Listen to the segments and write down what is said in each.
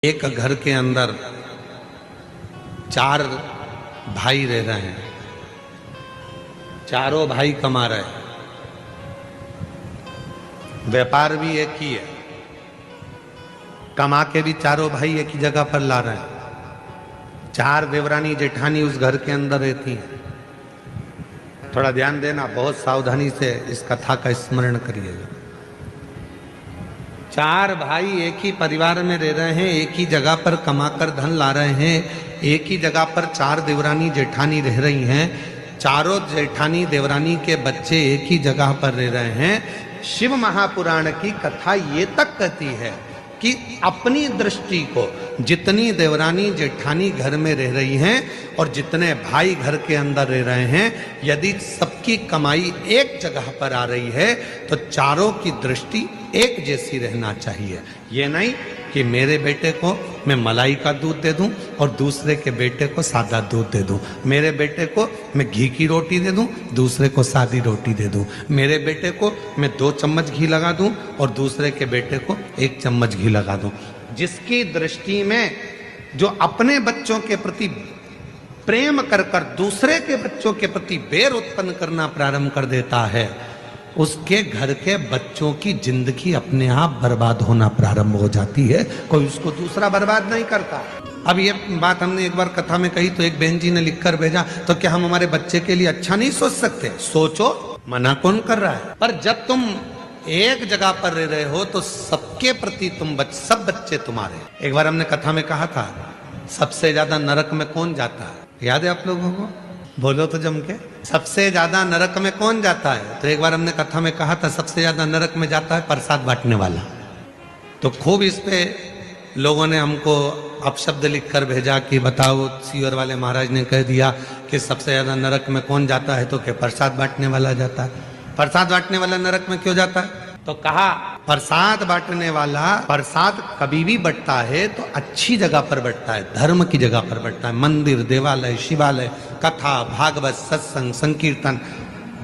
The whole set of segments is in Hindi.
एक घर के अंदर 4 भाई रह रहे हैं। चारों भाई कमा रहे हैं, व्यापार भी एक ही है, कमा के भी चारों भाई एक ही जगह पर ला रहे हैं। 4 देवरानी जेठानी उस घर के अंदर रहती हैं। थोड़ा ध्यान देना, बहुत सावधानी से इस कथा का स्मरण करिएगा। 4 भाई एक ही परिवार में रह रहे हैं, एक ही जगह पर कमाकर धन ला रहे हैं, एक ही जगह पर 4 देवरानी जेठानी रह रही हैं। चारों जेठानी देवरानी के बच्चे एक ही जगह पर रह रहे हैं। शिव महापुराण की कथा ये तक कहती है कि अपनी दृष्टि को जितनी देवरानी जेठानी घर में रह रही हैं और जितने भाई घर के अंदर रह रहे हैं, यदि सबकी कमाई एक जगह पर आ रही है तो चारों की दृष्टि एक जैसी रहना चाहिए। ये नहीं कि मेरे बेटे को मैं मलाई का दूध दे दूं और दूसरे के बेटे को सादा दूध दे दूं, मेरे बेटे को मैं घी की रोटी दे दूं, दूसरे को सादी रोटी दे दूं, मेरे बेटे को मैं 2 चम्मच घी लगा दूं और दूसरे के बेटे को 1 चम्मच घी लगा दूं। जिसकी दृष्टि में जो अपने बच्चों के प्रति प्रेम कर कर दूसरे के बच्चों के प्रति बैर उत्पन्न करना प्रारंभ कर देता है, उसके घर के बच्चों की जिंदगी अपने आप बर्बाद होना प्रारंभ हो जाती है। कोई उसको दूसरा बर्बाद नहीं करता। अब ये बात हमने एक बार कथा में कही तो एक बहन जी ने लिखकर भेजा, तो क्या हम हमारे बच्चे के लिए अच्छा नहीं सोच सकते? सोचो, मना कौन कर रहा है? पर जब तुम एक जगह पर रह रहे हो तो सबके प्रति सब बच्चे तुम्हारे। एक बार हमने कथा में कहा था, सबसे ज्यादा नरक में कौन जाता है? याद है आप लोगों को? बोलो तो जम के। सबसे ज्यादा नरक में कौन जाता है? तो एक बार हमने कथा में कहा था, सबसे ज्यादा नरक में जाता है प्रसाद बांटने वाला। तो खूब इस पे लोगों ने हमको अपशब्द लिखकर भेजा कि बताओ, सीवर वाले महाराज ने कह दिया कि सबसे ज्यादा नरक में कौन जाता है, तो क्या प्रसाद बांटने वाला जाता है। प्रसाद बांटने वाला नरक में क्यों जाता है? तो कहा, प्रसाद बांटने वाला प्रसाद कभी भी बंटता है तो अच्छी जगह पर बंटता है, धर्म की जगह पर बंटता है। मंदिर, देवालय, शिवालय, कथा, भागवत, सत्संग, संकीर्तन,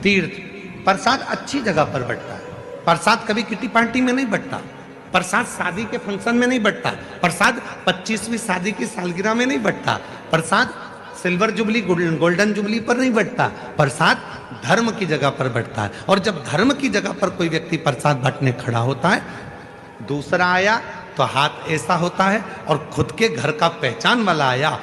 तीर्थ, प्रसाद अच्छी जगह पर बंटता है। प्रसाद कभी किटी पार्टी में नहीं बंटता, प्रसाद शादी के फंक्शन में नहीं बंटता, प्रसाद 25वीं शादी की सालगिरह में नहीं बंटता, प्रसाद सिल्वर जुबली गोल्डन जुबली पर नहीं बंटता। प्रसाद धर्म की जगह पर बंटता है। और जब धर्म की जगह पर कोई व्यक्ति प्रसाद बांटने खड़ा होता है, दूसरा आया तो हाथ ऐसा होता है, और खुद के घर का पहचान वाला आया